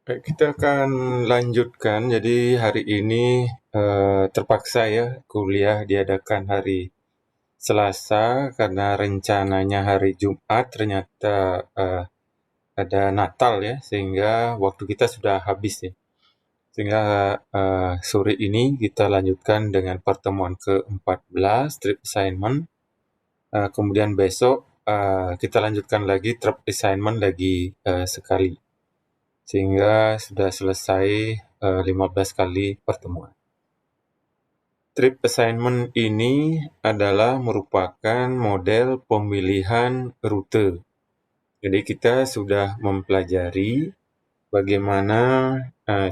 Baik, kita akan lanjutkan. Jadi hari ini terpaksa ya kuliah diadakan hari Selasa karena rencananya hari Jumat ternyata ada Natal ya, sehingga waktu kita sudah habis ya. Sehingga sore ini kita lanjutkan dengan pertemuan ke-14 trip assignment. Kemudian besok kita lanjutkan lagi trip assignment lagi sekali. Sehingga sudah selesai 15 kali pertemuan. Trip assignment ini adalah merupakan model pemilihan rute. Jadi kita sudah mempelajari bagaimana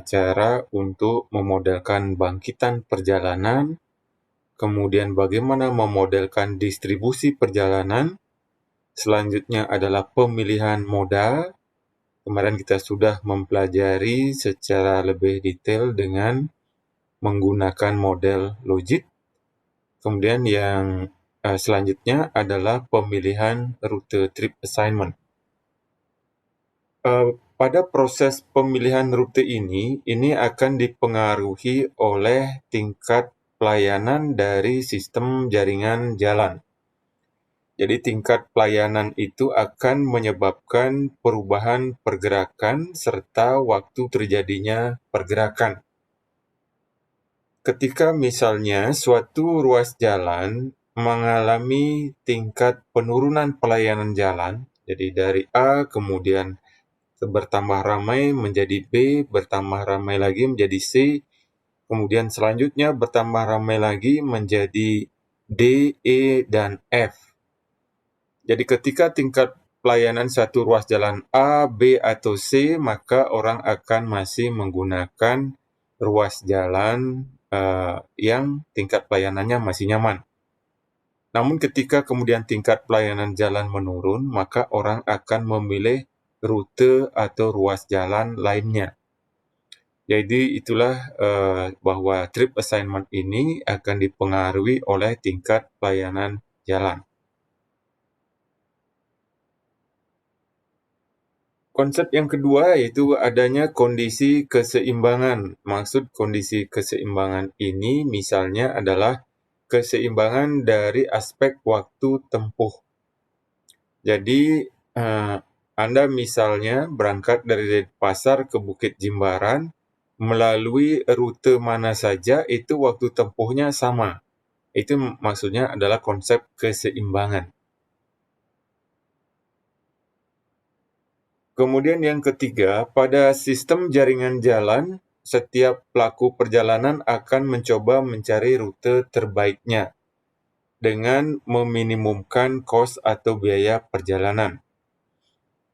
cara untuk memodelkan bangkitan perjalanan, kemudian bagaimana memodelkan distribusi perjalanan, selanjutnya adalah pemilihan moda. Kemarin kita sudah mempelajari secara lebih detail dengan menggunakan model logik. Kemudian yang selanjutnya adalah pemilihan rute trip assignment. Pada proses pemilihan rute ini akan dipengaruhi oleh tingkat pelayanan dari sistem jaringan jalan. Jadi tingkat pelayanan itu akan menyebabkan perubahan pergerakan serta waktu terjadinya pergerakan. Ketika misalnya suatu ruas jalan mengalami tingkat penurunan pelayanan jalan, jadi dari A kemudian bertambah ramai menjadi B, bertambah ramai lagi menjadi C, kemudian selanjutnya bertambah ramai lagi menjadi D, E, dan F. Jadi ketika tingkat pelayanan satu ruas jalan A, B, atau C, maka orang akan masih menggunakan ruas jalan yang tingkat pelayanannya masih nyaman. Namun ketika kemudian tingkat pelayanan jalan menurun, maka orang akan memilih rute atau ruas jalan lainnya. Jadi itulah bahwa trip assignment ini akan dipengaruhi oleh tingkat pelayanan jalan. Konsep yang kedua yaitu adanya kondisi keseimbangan. Maksud kondisi keseimbangan ini misalnya adalah keseimbangan dari aspek waktu tempuh. Jadi Anda misalnya berangkat dari Denpasar ke Bukit Jimbaran, melalui rute mana saja itu waktu tempuhnya sama. Itu maksudnya adalah konsep keseimbangan. Kemudian yang ketiga, pada sistem jaringan jalan, setiap pelaku perjalanan akan mencoba mencari rute terbaiknya dengan meminimumkan kos atau biaya perjalanan.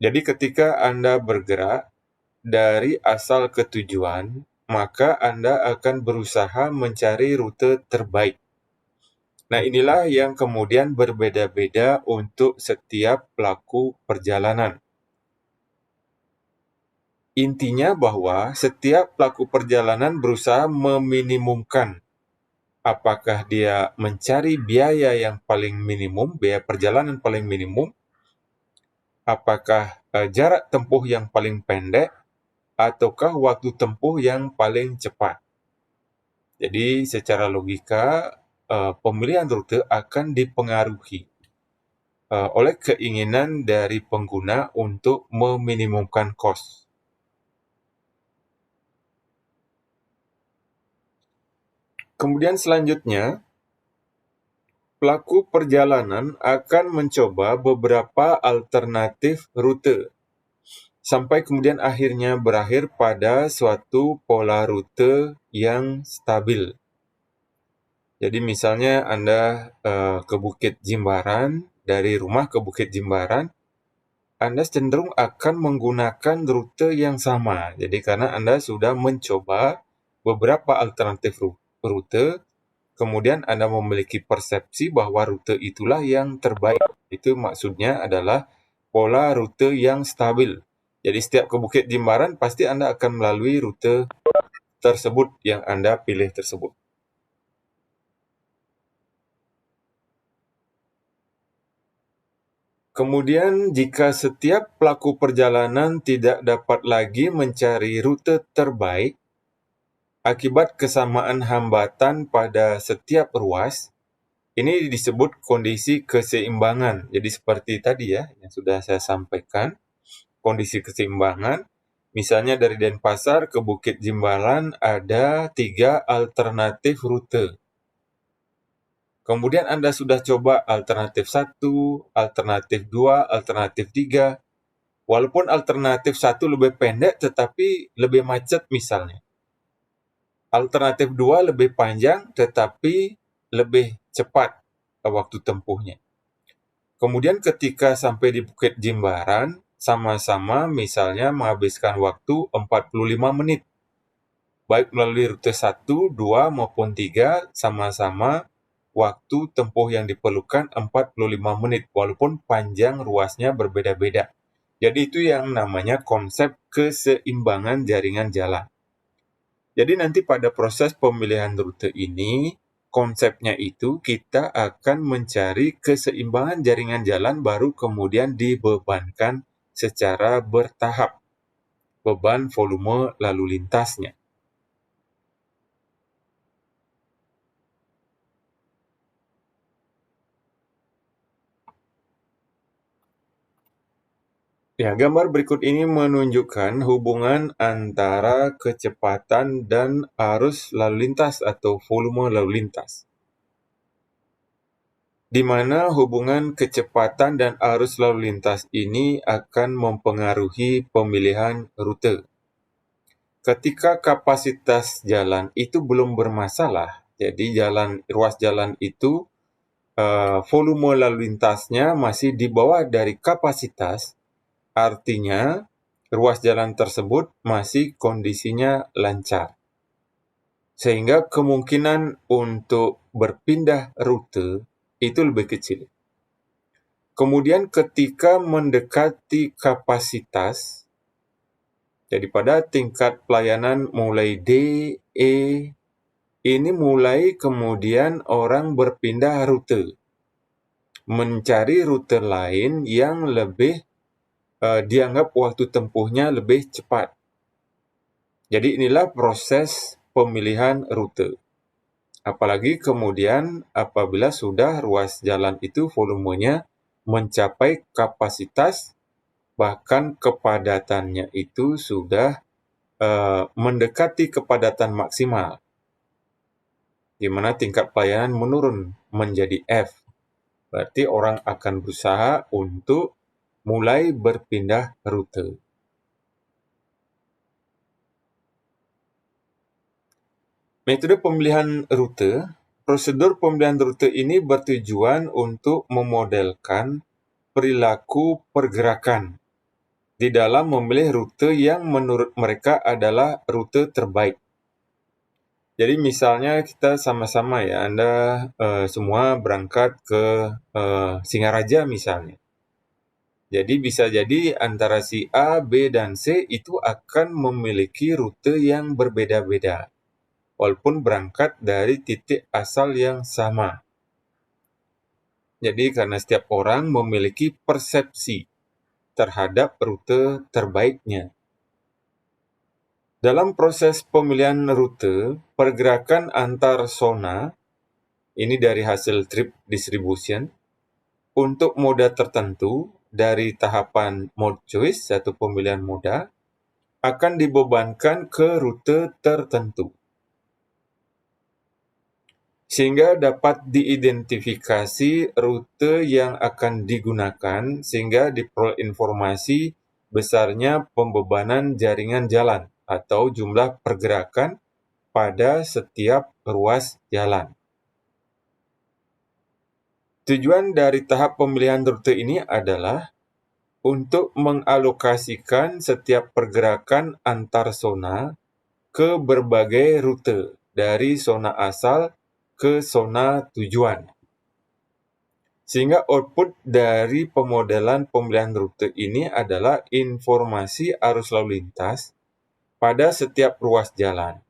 Jadi ketika Anda bergerak dari asal ke tujuan, maka Anda akan berusaha mencari rute terbaik. Nah, inilah yang kemudian berbeda-beda untuk setiap pelaku perjalanan. Intinya bahwa setiap pelaku perjalanan berusaha meminimumkan apakah dia mencari biaya yang paling minimum, biaya perjalanan paling minimum, apakah jarak tempuh yang paling pendek, ataukah waktu tempuh yang paling cepat. Jadi secara logika, pemilihan rute akan dipengaruhi oleh keinginan dari pengguna untuk meminimumkan kos. Kemudian selanjutnya, pelaku perjalanan akan mencoba beberapa alternatif rute, sampai kemudian akhirnya berakhir pada suatu pola rute yang stabil. Jadi misalnya Anda ke Bukit Jimbaran, dari rumah ke Bukit Jimbaran, Anda cenderung akan menggunakan rute yang sama. Jadi karena Anda sudah mencoba beberapa alternatif rute, kemudian Anda memiliki persepsi bahwa rute itulah yang terbaik. Itu maksudnya adalah pola rute yang stabil. Jadi setiap ke Bukit Jimbaran pasti Anda akan melalui rute tersebut yang Anda pilih tersebut. Kemudian, jika setiap pelaku perjalanan tidak dapat lagi mencari rute terbaik akibat kesamaan hambatan pada setiap ruas, ini disebut kondisi keseimbangan. Jadi seperti tadi ya, yang sudah saya sampaikan, kondisi keseimbangan. Misalnya dari Denpasar ke Bukit Jimbaran ada 3 alternatif rute. Kemudian Anda sudah coba alternatif 1, alternatif 2, alternatif 3. Walaupun alternatif 1 lebih pendek tetapi lebih macet misalnya. Alternatif 2 lebih panjang tetapi lebih cepat waktu tempuhnya. Kemudian ketika sampai di Bukit Jimbaran, sama-sama misalnya menghabiskan waktu 45 menit. Baik melalui rute 1, 2, maupun 3, sama-sama waktu tempuh yang diperlukan 45 menit, walaupun panjang ruasnya berbeda-beda. Jadi itu yang namanya konsep keseimbangan jaringan jalan. Jadi nanti pada proses pemilihan rute ini, konsepnya itu kita akan mencari keseimbangan jaringan jalan baru kemudian dibebankan secara bertahap, beban volume lalu lintasnya. Ya, gambar berikut ini menunjukkan hubungan antara kecepatan dan arus lalu lintas atau volume lalu lintas, di mana hubungan kecepatan dan arus lalu lintas ini akan mempengaruhi pemilihan rute. Ketika kapasitas jalan itu belum bermasalah, jadi ruas jalan itu volume lalu lintasnya masih di bawah dari kapasitas, artinya ruas jalan tersebut masih kondisinya lancar. Sehingga kemungkinan untuk berpindah rute itu lebih kecil. Kemudian ketika mendekati kapasitas, jadi pada tingkat pelayanan mulai D, E, ini mulai kemudian orang berpindah rute, mencari rute lain yang lebih dianggap waktu tempuhnya lebih cepat. Jadi inilah proses pemilihan rute. Apalagi kemudian apabila sudah ruas jalan itu volumenya mencapai kapasitas, bahkan kepadatannya itu sudah mendekati kepadatan maksimal, di mana tingkat pelayanan menurun menjadi F. Berarti orang akan berusaha untuk mulai berpindah rute. Metode pemilihan rute. Prosedur pemilihan rute ini bertujuan untuk memodelkan perilaku pergerakan di dalam memilih rute yang menurut mereka adalah rute terbaik. Jadi misalnya kita sama-sama ya, Anda semua berangkat ke Singaraja misalnya. Jadi bisa jadi antara si A, B, dan C itu akan memiliki rute yang berbeda-beda, walaupun berangkat dari titik asal yang sama. Jadi karena setiap orang memiliki persepsi terhadap rute terbaiknya. Dalam proses pemilihan rute, pergerakan antar zona, ini dari hasil trip distribution, untuk moda tertentu dari tahapan mode choice atau pemilihan moda, akan dibebankan ke rute tertentu. Sehingga dapat diidentifikasi rute yang akan digunakan sehingga diperoleh informasi besarnya pembebanan jaringan jalan atau jumlah pergerakan pada setiap ruas jalan. Tujuan dari tahap pemilihan rute ini adalah untuk mengalokasikan setiap pergerakan antar zona ke berbagai rute dari zona asal ke zona tujuan. Sehingga output dari pemodelan pemilihan rute ini adalah informasi arus lalu lintas pada setiap ruas jalan,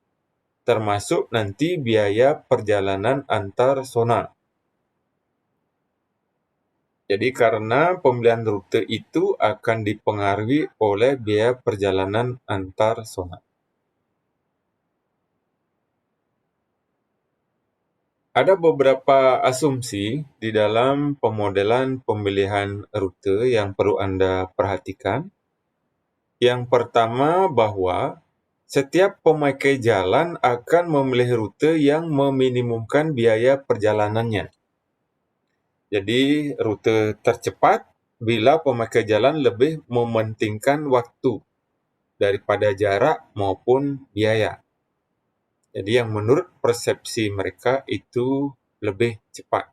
termasuk nanti biaya perjalanan antar zona. Jadi karena pemilihan rute itu akan dipengaruhi oleh biaya perjalanan antar zona. Ada beberapa asumsi di dalam pemodelan pemilihan rute yang perlu Anda perhatikan. Yang pertama bahwa setiap pemakai jalan akan memilih rute yang meminimumkan biaya perjalanannya. Jadi rute tercepat bila pemakai jalan lebih mementingkan waktu daripada jarak maupun biaya. Jadi yang menurut persepsi mereka itu lebih cepat.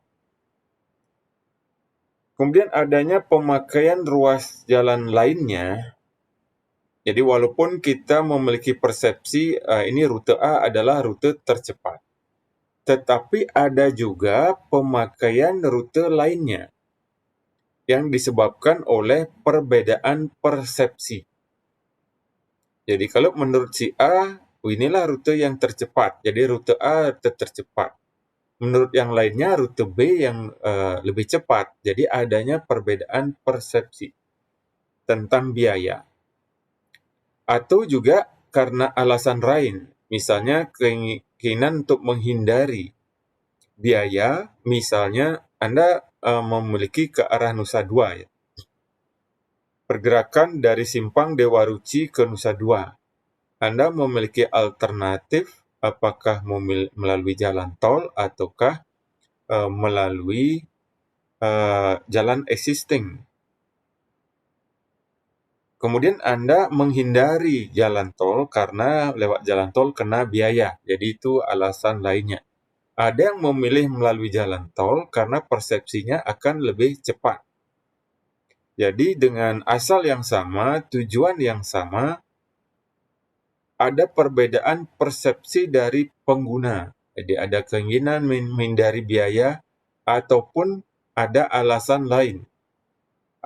Kemudian adanya pemakaian ruas jalan lainnya. Jadi walaupun kita memiliki persepsi ini rute A adalah rute tercepat, tetapi ada juga pemakaian rute lainnya yang disebabkan oleh perbedaan persepsi. Jadi kalau menurut si A, inilah rute yang tercepat. Jadi rute A rute tercepat. Menurut yang lainnya rute B yang lebih cepat. Jadi adanya perbedaan persepsi tentang biaya. Atau juga karena alasan lain, misalnya keinginan untuk menghindari biaya, misalnya Anda memiliki ke arah Nusa Dua, ya. Pergerakan dari Simpang Dewa Ruci ke Nusa Dua. Anda memiliki alternatif apakah melalui jalan tol ataukah melalui jalan existing. Kemudian Anda menghindari jalan tol karena lewat jalan tol kena biaya. Jadi itu alasan lainnya. Ada yang memilih melalui jalan tol karena persepsinya akan lebih cepat. Jadi dengan asal yang sama, tujuan yang sama, ada perbedaan persepsi dari pengguna. Jadi ada keinginan menghindari biaya ataupun ada alasan lain.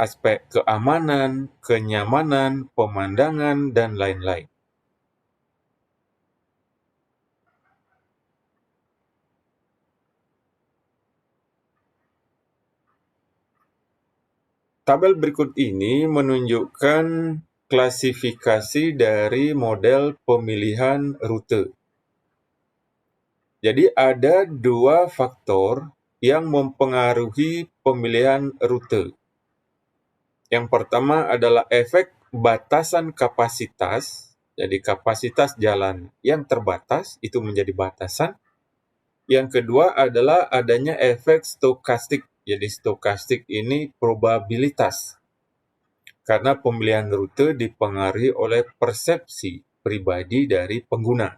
Aspek keamanan, kenyamanan, pemandangan, dan lain-lain. Tabel berikut ini menunjukkan klasifikasi dari model pemilihan rute. Jadi ada dua faktor yang mempengaruhi pemilihan rute. Yang pertama adalah efek batasan kapasitas. Jadi kapasitas jalan yang terbatas itu menjadi batasan. Yang kedua adalah adanya efek stokastik. Jadi stokastik ini probabilitas. Karena pemilihan rute dipengaruhi oleh persepsi pribadi dari pengguna.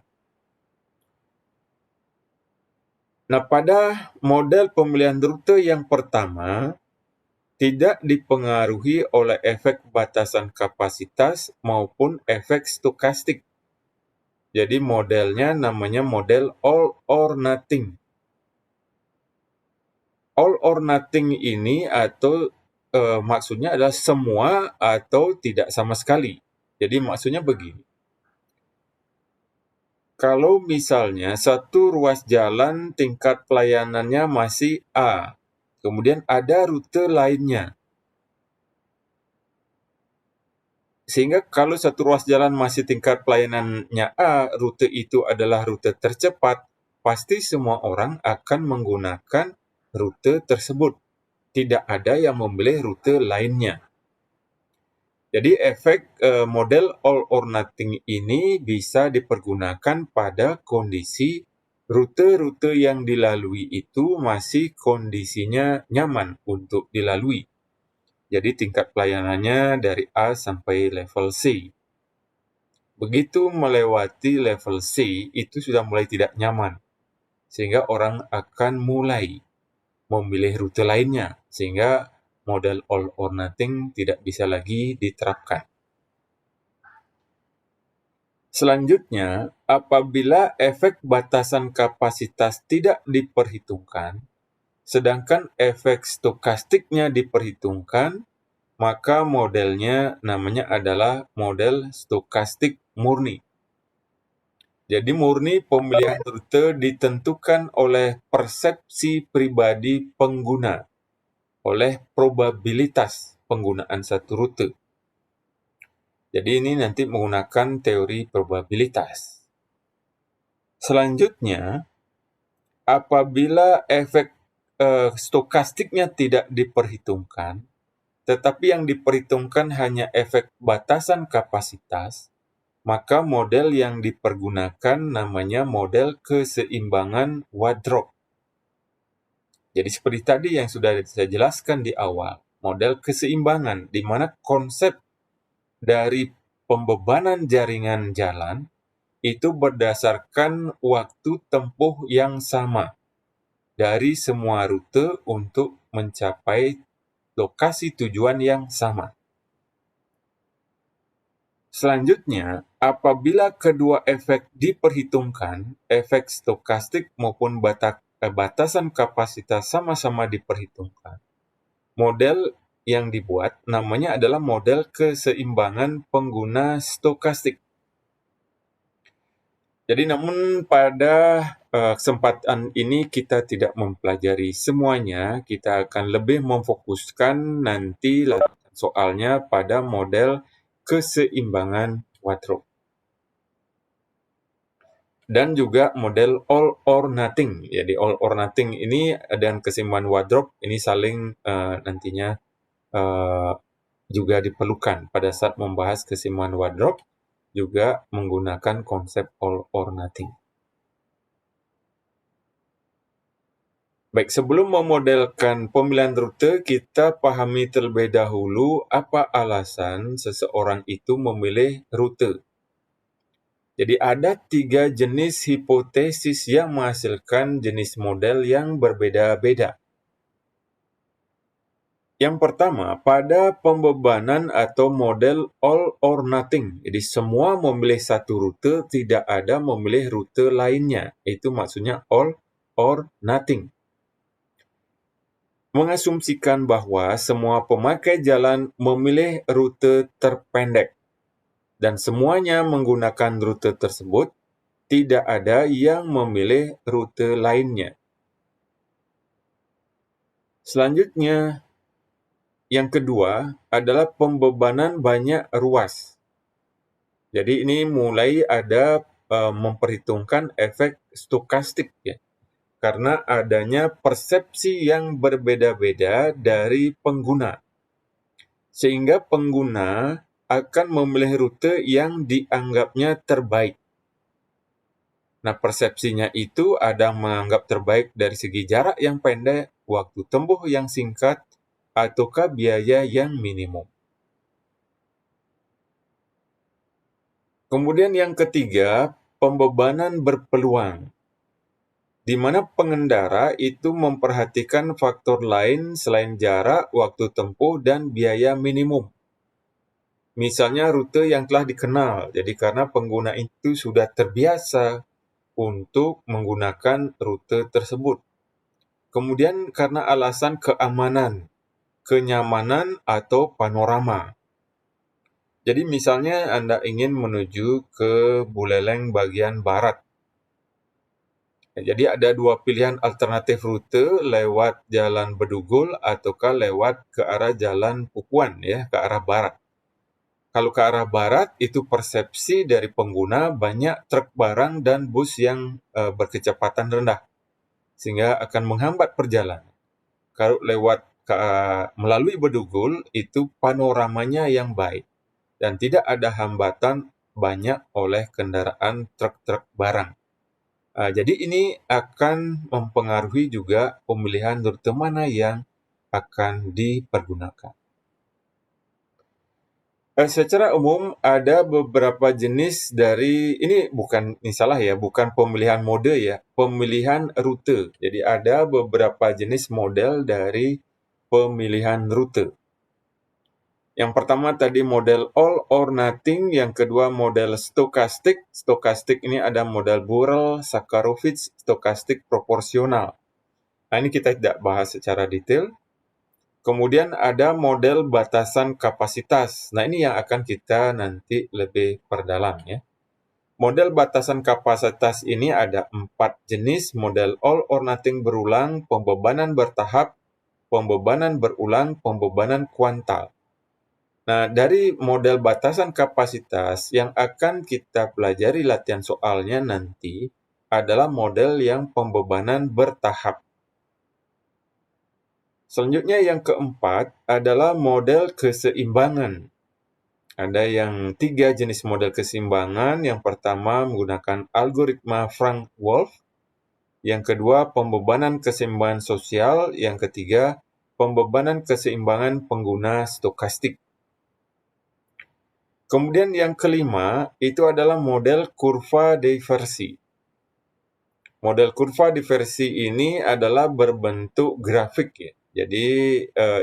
Nah, pada model pemilihan rute yang pertama, tidak dipengaruhi oleh efek batasan kapasitas maupun efek stokastik. Jadi modelnya namanya model all or nothing. All or nothing ini atau maksudnya adalah semua atau tidak sama sekali. Jadi maksudnya begini. Kalau misalnya satu ruas jalan tingkat pelayanannya masih A, kemudian ada rute lainnya. Sehingga kalau satu ruas jalan masih tingkat pelayanannya A, rute itu adalah rute tercepat, pasti semua orang akan menggunakan rute tersebut. Tidak ada yang memilih rute lainnya. Jadi efek model all or nothing ini bisa dipergunakan pada kondisi rute-rute yang dilalui itu masih kondisinya nyaman untuk dilalui. Jadi tingkat pelayanannya dari A sampai level C. Begitu melewati level C, itu sudah mulai tidak nyaman. Sehingga orang akan mulai memilih rute lainnya. Sehingga model all or nothing tidak bisa lagi diterapkan. Selanjutnya, apabila efek batasan kapasitas tidak diperhitungkan, sedangkan efek stokastiknya diperhitungkan, maka modelnya namanya adalah model stokastik murni. Jadi murni pemilihan rute ditentukan oleh persepsi pribadi pengguna. oleh probabilitas penggunaan satu rute. Jadi ini nanti menggunakan teori probabilitas. Selanjutnya, apabila efek stokastiknya tidak diperhitungkan, tetapi yang diperhitungkan hanya efek batasan kapasitas, maka model yang dipergunakan namanya model keseimbangan Wadrop. Jadi seperti tadi yang sudah saya jelaskan di awal, model keseimbangan, di mana konsep dari pembebanan jaringan jalan itu berdasarkan waktu tempuh yang sama dari semua rute untuk mencapai lokasi tujuan yang sama. Selanjutnya, apabila kedua efek diperhitungkan, efek stokastik maupun batasan kapasitas sama-sama diperhitungkan, model yang dibuat namanya adalah model keseimbangan pengguna stokastik. Jadi namun pada kesempatan ini kita tidak mempelajari semuanya, kita akan lebih memfokuskan nanti soalnya pada model keseimbangan Wadrop. Dan juga model all or nothing. Jadi all or nothing ini dan keseimbangan Wadrop ini saling nantinya juga diperlukan pada saat membahas keseimbangan Wadrop, juga menggunakan konsep all or nothing. Baik, sebelum memodelkan pemilihan rute, kita pahami terlebih dahulu apa alasan seseorang itu memilih rute. Jadi ada 3 jenis hipotesis yang menghasilkan jenis model yang berbeda-beda. Yang pertama, pada pembebanan atau model all or nothing. Jadi semua memilih satu rute, tidak ada memilih rute lainnya. Itu maksudnya all or nothing. Mengasumsikan bahwa semua pemakai jalan memilih rute terpendek. Dan semuanya menggunakan rute tersebut, tidak ada yang memilih rute lainnya. Selanjutnya, yang kedua adalah pembebanan banyak ruas. Jadi ini mulai ada memperhitungkan efek stokastik ya. Karena adanya persepsi yang berbeda-beda dari pengguna. Sehingga pengguna akan memilih rute yang dianggapnya terbaik. Nah, persepsinya itu ada menganggap terbaik dari segi jarak yang pendek, waktu tempuh yang singkat, ataukah biaya yang minimum. Kemudian yang ketiga, pembebanan berpeluang, di mana pengendara itu memperhatikan faktor lain selain jarak, waktu tempuh, dan biaya minimum. Misalnya rute yang telah dikenal, jadi karena pengguna itu sudah terbiasa untuk menggunakan rute tersebut. Kemudian karena alasan keamanan, kenyamanan, atau panorama. Jadi misalnya Anda ingin menuju ke Buleleng bagian barat. Jadi ada 2 pilihan alternatif rute, lewat Jalan Bedugul ataukah lewat ke arah Jalan Pupuan ya, ke arah barat. Kalau ke arah barat, itu persepsi dari pengguna banyak truk barang dan bus yang berkecepatan rendah, sehingga akan menghambat perjalanan. Kalau lewat melalui Bedugul, itu panoramanya yang baik dan tidak ada hambatan banyak oleh kendaraan truk-truk barang. Jadi ini akan mempengaruhi juga pemilihan rute mana yang akan dipergunakan. Secara umum ada beberapa jenis dari, ini bukan pemilihan mode ya, pemilihan rute. Jadi ada beberapa jenis model dari pemilihan rute. Yang pertama tadi model all or nothing, yang kedua model stokastik. Stokastik ini ada model Burrell, Sakharovich, stokastik proporsional. Nah, ini kita tidak bahas secara detail. Kemudian ada model batasan kapasitas. Nah, ini yang akan kita nanti lebih perdalam ya. Model batasan kapasitas ini ada 4 jenis, model all or nothing berulang, pembebanan bertahap, pembebanan berulang, pembebanan kuantal. Nah, dari model batasan kapasitas yang akan kita pelajari latihan soalnya nanti adalah model yang pembebanan bertahap. Selanjutnya yang keempat adalah model keseimbangan. Ada yang 3 jenis model keseimbangan. Yang pertama menggunakan algoritma Frank-Wolf. Yang kedua, pembebanan keseimbangan sosial. Yang ketiga, pembebanan keseimbangan pengguna stokastik. Kemudian yang kelima, itu adalah model kurva diversi. Model kurva diversi ini adalah berbentuk grafik ya. Jadi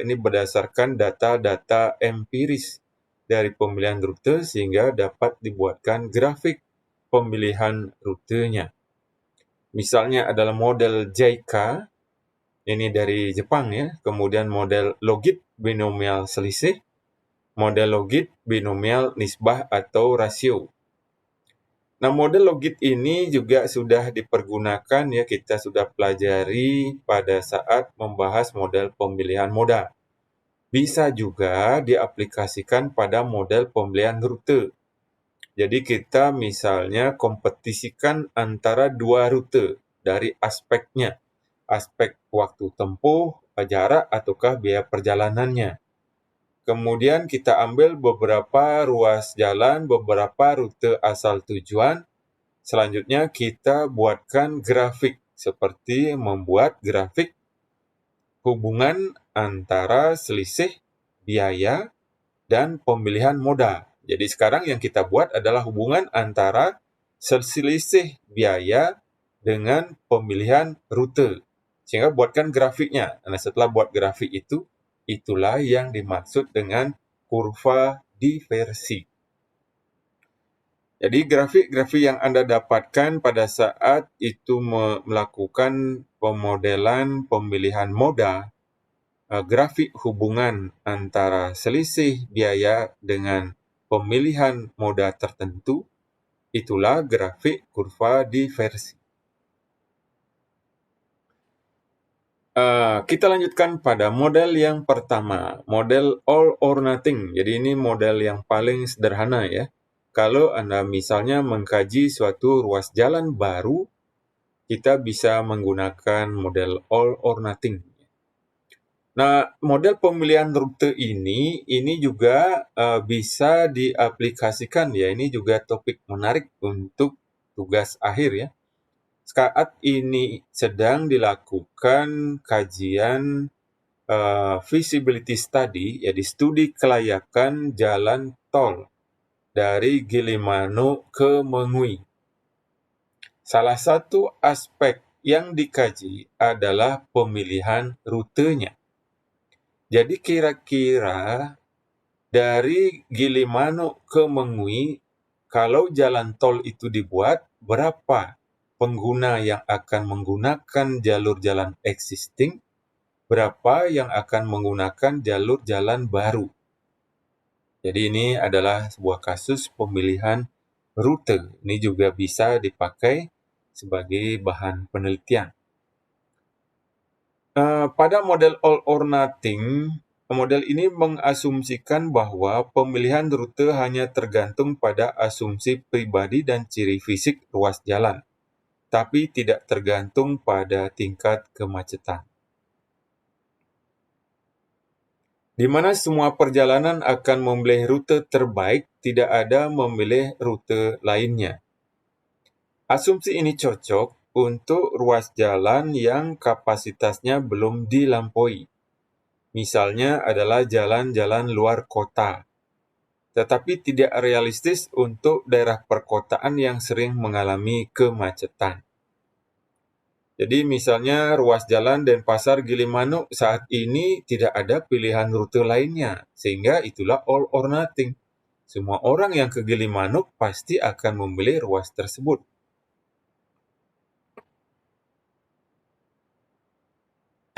ini berdasarkan data-data empiris dari pemilihan rute sehingga dapat dibuatkan grafik pemilihan rutenya. Misalnya adalah model JICA, ini dari Jepang ya, kemudian model Logit binomial selisih, model Logit binomial nisbah atau rasio. Nah, model Logit ini juga sudah dipergunakan ya, kita sudah pelajari pada saat membahas model pemilihan moda. Bisa juga diaplikasikan pada model pemilihan rute. Jadi kita misalnya kompetisikan antara dua rute dari aspeknya. Aspek waktu tempuh, jarak, ataukah biaya perjalanannya. Kemudian kita ambil beberapa ruas jalan, beberapa rute asal tujuan. Selanjutnya kita buatkan grafik, seperti membuat grafik hubungan antara selisih biaya dan pemilihan moda. Jadi sekarang yang kita buat adalah hubungan antara selisih biaya dengan pemilihan rute. Sehingga buatkan grafiknya. Nah, setelah buat grafik itu, itulah yang dimaksud dengan kurva diversi. Jadi grafik-grafik yang Anda dapatkan pada saat itu melakukan pemodelan pemilihan moda, grafik hubungan antara selisih biaya dengan pemilihan moda tertentu, itulah grafik kurva diversi. Kita lanjutkan pada model yang pertama, model all or nothing. Jadi ini model yang paling sederhana ya. Kalau Anda misalnya mengkaji suatu ruas jalan baru, kita bisa menggunakan model all or nothing. Nah, model pemilihan rute ini juga bisa diaplikasikan ya. Ini juga topik menarik untuk tugas akhir ya. Saat ini sedang dilakukan kajian feasibility study, yaitu studi kelayakan jalan tol dari Gilimanuk ke Mengui. Salah satu aspek yang dikaji adalah pemilihan rutenya. Jadi kira-kira dari Gilimanuk ke Mengui, kalau jalan tol itu dibuat, berapa pengguna yang akan menggunakan jalur jalan existing, berapa yang akan menggunakan jalur jalan baru. Jadi ini adalah sebuah kasus pemilihan rute. Ini juga bisa dipakai sebagai bahan penelitian. Pada model all or nothing, model ini mengasumsikan bahwa pemilihan rute hanya tergantung pada asumsi pribadi dan ciri fisik ruas jalan, tapi tidak tergantung pada tingkat kemacetan. Di mana semua perjalanan akan memilih rute terbaik, tidak ada memilih rute lainnya. Asumsi ini cocok untuk ruas jalan yang kapasitasnya belum dilampaui. Misalnya adalah jalan-jalan luar kota, tetapi tidak realistis untuk daerah perkotaan yang sering mengalami kemacetan. Jadi misalnya ruas jalan Denpasar Gilimanuk saat ini tidak ada pilihan rute lainnya, sehingga itulah all or nothing. Semua orang yang ke Gilimanuk pasti akan memilih ruas tersebut.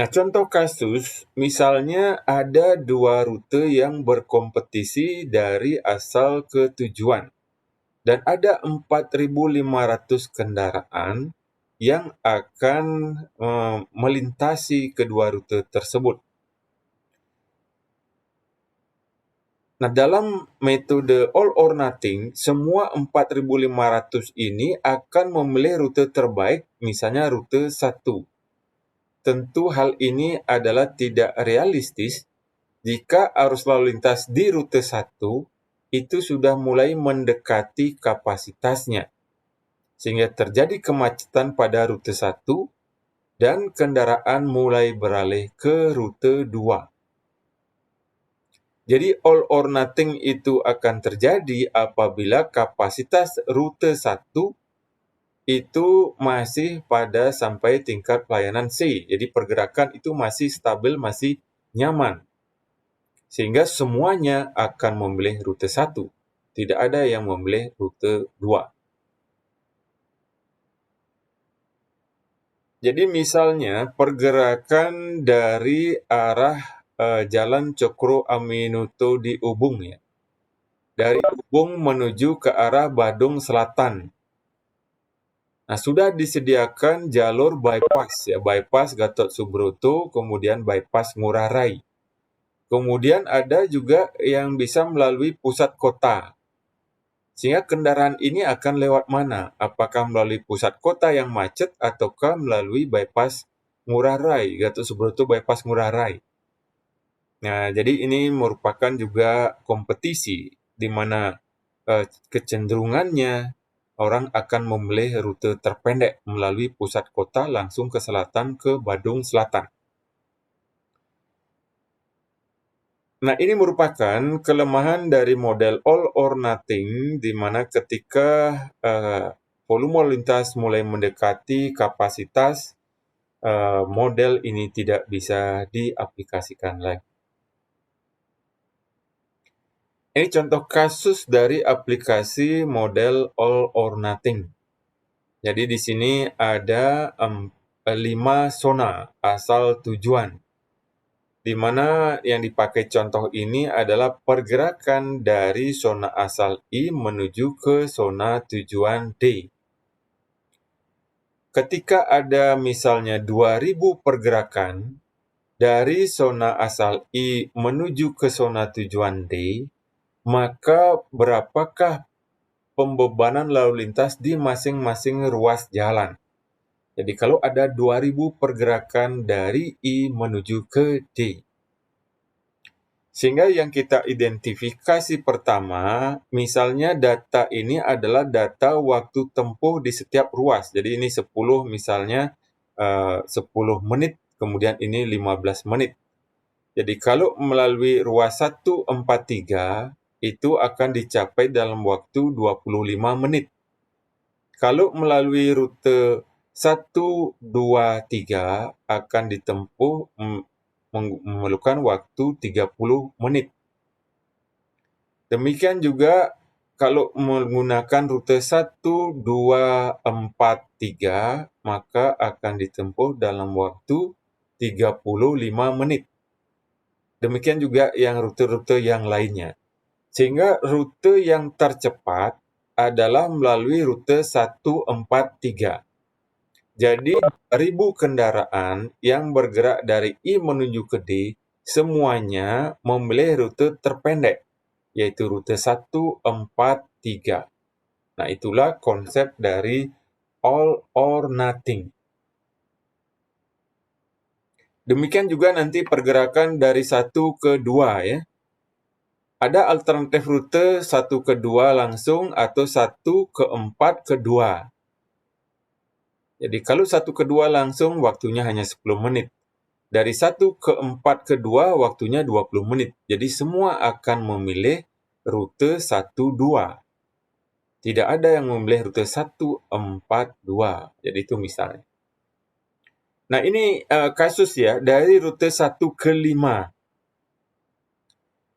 Nah, contoh kasus, misalnya ada dua rute yang berkompetisi dari asal ke tujuan, dan ada 4.500 kendaraan yang akan melintasi kedua rute tersebut. Nah, dalam metode all or nothing, semua 4.500 ini akan memilih rute terbaik, misalnya rute 1. Tentu hal ini adalah tidak realistis jika arus lalu lintas di rute 1 itu sudah mulai mendekati kapasitasnya, sehingga terjadi kemacetan pada rute 1 dan kendaraan mulai beralih ke rute 2. Jadi all or nothing itu akan terjadi apabila kapasitas rute 1 itu masih pada sampai tingkat pelayanan C. Jadi pergerakan itu masih stabil, masih nyaman. Sehingga semuanya akan memilih rute 1. Tidak ada yang memilih rute 2. Jadi misalnya pergerakan dari arah Jalan Cokro Aminoto di Ubung ya. Dari Ubung menuju ke arah Badung Selatan. Nah, sudah disediakan jalur bypass ya, bypass Gatot Subroto, kemudian bypass Ngurah Rai. Kemudian ada juga yang bisa melalui pusat kota. Sehingga kendaraan ini akan lewat mana? Apakah melalui pusat kota yang macet ataukah melalui bypass Ngurah Rai, Gatot Subroto bypass Ngurah Rai. Nah, jadi ini merupakan juga kompetisi di mana kecenderungannya orang akan memilih rute terpendek melalui pusat kota langsung ke selatan ke Badung Selatan. Nah, ini merupakan kelemahan dari model all or nothing, di mana ketika volume lalu lintas mulai mendekati kapasitas, model ini tidak bisa diaplikasikan lagi. Ini contoh kasus dari aplikasi model all or nothing. Jadi di sini ada 5 zona asal tujuan, di mana yang dipakai contoh ini adalah pergerakan dari zona asal I menuju ke zona tujuan D. Ketika ada misalnya 2.000 pergerakan dari zona asal I menuju ke zona tujuan D, maka berapakah pembebanan lalu lintas di masing-masing ruas jalan? Jadi kalau ada 2.000 pergerakan dari I menuju ke D. Sehingga yang kita identifikasi pertama, misalnya data ini adalah data waktu tempuh di setiap ruas. Jadi ini 10 misalnya 10 menit, kemudian ini 15 menit. Jadi kalau melalui ruas 143 itu akan dicapai dalam waktu 25 menit. Kalau melalui rute 123 akan ditempuh memerlukan waktu 30 menit. Demikian juga kalau menggunakan rute 1243 maka akan ditempuh dalam waktu 35 menit. Demikian juga yang rute-rute yang lainnya. Sehingga rute yang tercepat adalah melalui rute 143. Jadi, 1.000 kendaraan yang bergerak dari I menuju ke D, semuanya memilih rute terpendek, yaitu rute 143. Nah, itulah konsep dari all or nothing. Demikian juga nanti pergerakan dari 1 ke 2 ya. Ada alternatif rute 1 ke 2 langsung atau 1 ke 4 ke 2. Jadi kalau 1 ke 2 langsung waktunya hanya 10 menit. Dari 1 ke 4 ke 2 waktunya 20 menit. Jadi semua akan memilih rute 1-2. Tidak ada yang memilih rute 1-4-2. Jadi itu misalnya. Nah ini kasus ya dari rute 1 ke 5.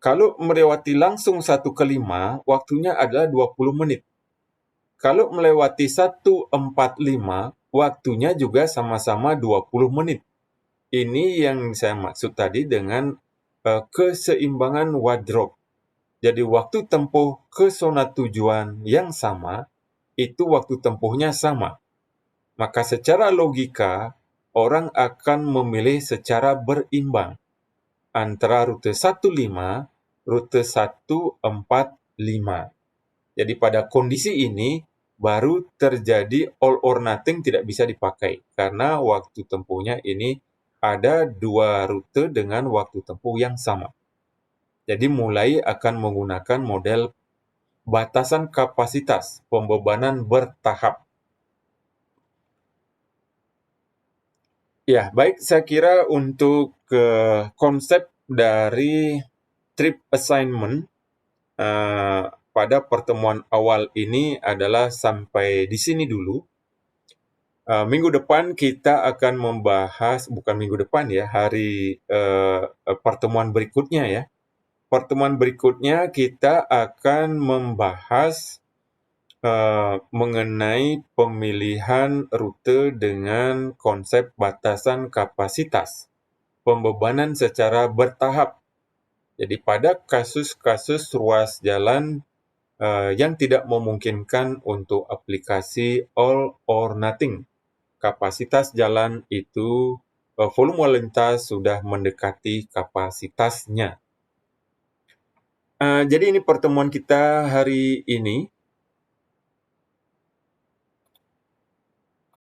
Kalau melewati langsung 1 ke 5, waktunya adalah 20 menit. Kalau melewati 145, waktunya juga sama-sama 20 menit. Ini yang saya maksud tadi dengan keseimbangan wardrobe. Jadi waktu tempuh ke zona tujuan yang sama, itu waktu tempuhnya sama. Maka secara logika, orang akan memilih secara berimbang antara rute 15 rute 145. Jadi pada kondisi ini baru terjadi all or nothing tidak bisa dipakai karena waktu tempuhnya ini ada 2 rute dengan waktu tempuh yang sama. Jadi mulai akan menggunakan model batasan kapasitas pembebanan bertahap. Ya, baik, saya kira untuk konsep dari trip assignment pada pertemuan awal ini adalah sampai di sini dulu. Minggu depan kita akan membahas, bukan minggu depan ya, hari pertemuan berikutnya ya. Pertemuan berikutnya kita akan membahas mengenai pemilihan rute dengan konsep batasan kapasitas, pembebanan secara bertahap. Jadi pada kasus-kasus ruas jalan yang tidak memungkinkan untuk aplikasi all or nothing. Kapasitas jalan itu, volume lalu lintas sudah mendekati kapasitasnya. Jadi ini pertemuan kita hari ini.